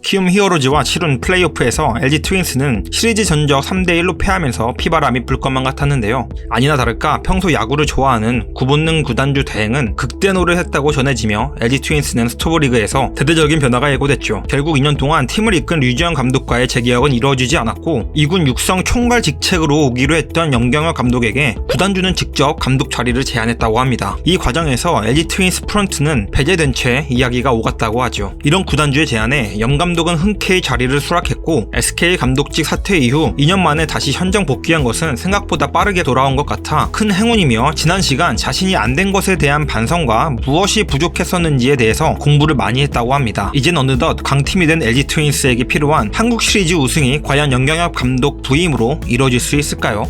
키움 히어로즈와 치룬 플레이오프에서 LG 트윈스는 시리즈 전적 3대1로 패하면서 피바람이 불 것만 같았는데요. 아니나 다를까 평소 야구를 좋아하는 구본능 구단주 대행은 극대노를 했다고 전해지며 LG 트윈스는 스토브리그에서 대대적인 변화가 예고됐죠. 결국 2년 동안 팀을 이끈 류지영 감독과의 재계약은 이루어지지 않았고 2군 육성 총괄 직책으로 오기로 했던 염경엽 감독에게 구단주는 직접 감독 자리를 제안했다고 합니다. 이 과정에서 LG 트윈스 프런트는 배제된 채 이야기가 오갔다고 하죠. 이런 구단주의 제안에 염 감독은 흔쾌히 자리를 수락했고 SK 감독직 사퇴 이후 2년 만에 다시 현장 복귀한 것은 생각보다 빠르게 돌아온 것 같아 큰 행운이며 지난 시간 자신이 안 된 것에 대한 반성과 무엇이 부족했었는지에 대해서 공부를 많이 했다고 합니다. 이젠 어느덧 강팀이 된 LG 트윈스에게 필요한 한국 시리즈 우승이 과연 염경엽 감독 부임으로 이루어질 수 있을까요?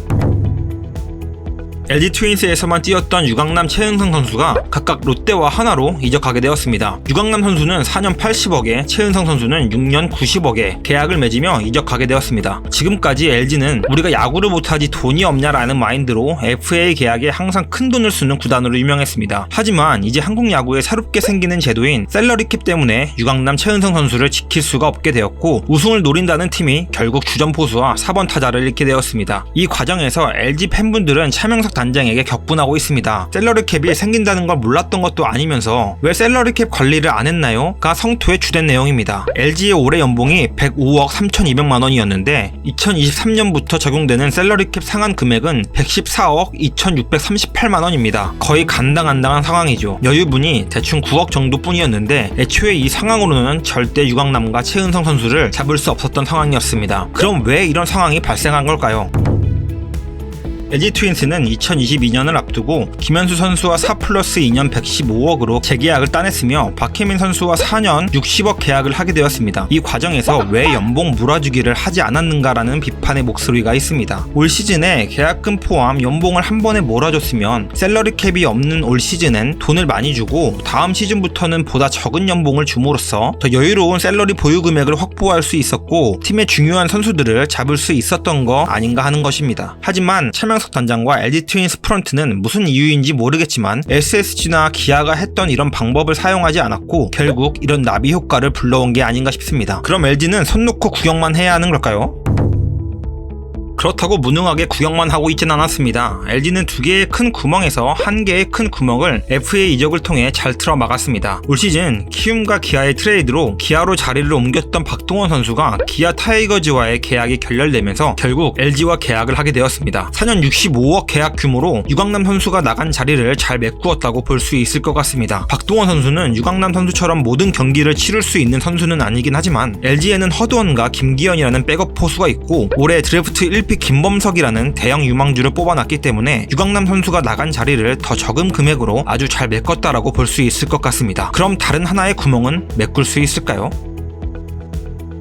LG 트윈스에서만 뛰었던 유강남 최은성 선수가 각각 롯데와 하나로 이적하게 되었습니다. 유강남 선수는 4년 80억에, 최은성 선수는 6년 90억에 계약을 맺으며 이적하게 되었습니다. 지금까지 LG는 우리가 야구를 못하지 돈이 없냐라는 마인드로 FA 계약에 항상 큰 돈을 쓰는 구단으로 유명했습니다. 하지만 이제 한국 야구에 새롭게 생기는 제도인 셀러리캡 때문에 유강남 최은성 선수를 지킬 수가 없게 되었고 우승을 노린다는 팀이 결국 주전포수와 4번 타자를 잃게 되었습니다. 이 과정에서 LG 팬분들은 차명석 단장에게 격분하고 있습니다. 셀러리캡이 생긴다는 걸 몰랐던 것도 아니면서 왜 셀러리캡 관리를 안 했나요? 가 성토의 주된 내용입니다. LG의 올해 연봉이 105억 3,200만 원이었는데 2023년부터 적용되는 셀러리캡 상한 금액은 114억 2,638만 원입니다. 거의 간당간당한 상황이죠. 여유분이 대충 9억 정도뿐이었는데 애초에 이 상황으로는 절대 유강남과 최은성 선수를 잡을 수 없었던 상황이었습니다. 그럼 왜 이런 상황이 발생한 걸까요? LG 트윈스는 2022년을 앞두고 김현수 선수와 4+2년 115억으로 재계약을 따냈으며 박혜민 선수와 4년 60억 계약을 하게 되었습니다. 이 과정에서 왜 연봉 몰아주기를 하지 않았는가라는 비판의 목소리가 있습니다. 올 시즌에 계약금 포함 연봉을 한 번에 몰아줬으면 셀러리 캡이 없는 올 시즌엔 돈을 많이 주고 다음 시즌부터는 보다 적은 연봉을 줌으로써 더 여유로운 셀러리 보유 금액을 확보할 수 있었고 팀의 중요한 선수들을 잡을 수 있었던 거 아닌가 하는 것입니다. 하지만 차명석 단장과 LG 트윈스 프런트는 무슨 이유인지 모르겠지만 SSG나 기아가 했던 이런 방법을 사용하지 않았고 결국 이런 나비 효과를 불러온 게 아닌가 싶습니다. 그럼 LG는 손 놓고 구경만 해야 하는 걸까요? 그렇다고 무능하게 구경만 하고 있진 않았습니다. LG는 2개의 큰 구멍에서 1개의 큰 구멍을 FA 이적을 통해 잘 틀어 막았습니다. 올 시즌 키움과 기아의 트레이드로 기아로 자리를 옮겼던 박동원 선수가 기아 타이거즈와의 계약이 결렬되면서 결국 LG와 계약을 하게 되었습니다. 4년 65억 계약 규모로 유강남 선수가 나간 자리를 잘 메꾸었다고 볼 수 있을 것 같습니다. 박동원 선수는 유강남 선수처럼 모든 경기를 치를 수 있는 선수는 아니긴 하지만 LG에는 허드원과 김기현이라는 백업 포수가 있고 올해 드래프트 1픽 김범석이라는 대형 유망주를 뽑아놨기 때문에 유강남 선수가 나간 자리를 더 적은 금액으로 아주 잘 메꿨다라고 볼 수 있을 것 같습니다. 그럼 다른 하나의 구멍은 메꿀 수 있을까요?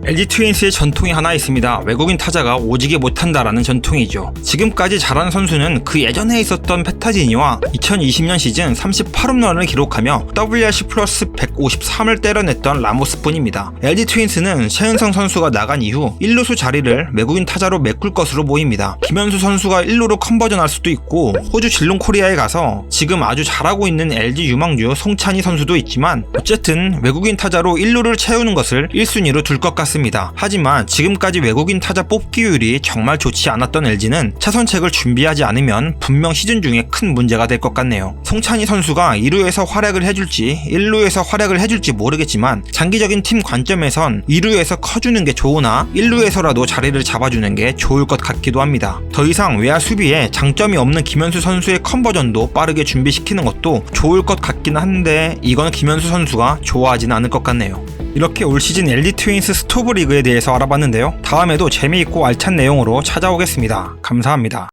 LG 트윈스의 전통이 하나 있습니다. 외국인 타자가 오지게 못한다라는 전통이죠. 지금까지 잘한 선수는 그 예전에 있었던 페타지니와 2020년 시즌 38홈런을 기록하며 WRC 플러스 153을 때려냈던 라모스뿐입니다. LG 트윈스는 최은성 선수가 나간 이후 1루수 자리를 외국인 타자로 메꿀 것으로 보입니다. 김현수 선수가 1루로 컨버전할 수도 있고 호주 질롱 코리아에 가서 지금 아주 잘하고 있는 LG 유망주 송찬희 선수도 있지만 어쨌든 외국인 타자로 1루를 채우는 것을 1순위로 둘 것 같습니다. 하지만 지금까지 외국인 타자 뽑기율이 정말 좋지 않았던 LG는 차선책을 준비하지 않으면 분명 시즌 중에 큰 문제가 될 것 같네요. 송찬희 선수가 2루에서 활약을 해줄지 1루에서 활약을 해줄지 모르겠지만 장기적인 팀 관점에선 2루에서 커주는 게 좋으나 1루에서라도 자리를 잡아주는 게 좋을 것 같기도 합니다. 더 이상 외야 수비에 장점이 없는 김현수 선수의 컨버전도 빠르게 준비시키는 것도 좋을 것 같긴 한데 이건 김현수 선수가 좋아하지는 않을 것 같네요. 이렇게 올 시즌 LG 트윈스 스토브리그에 대해서 알아봤는데요. 다음에도 재미있고 알찬 내용으로 찾아오겠습니다. 감사합니다.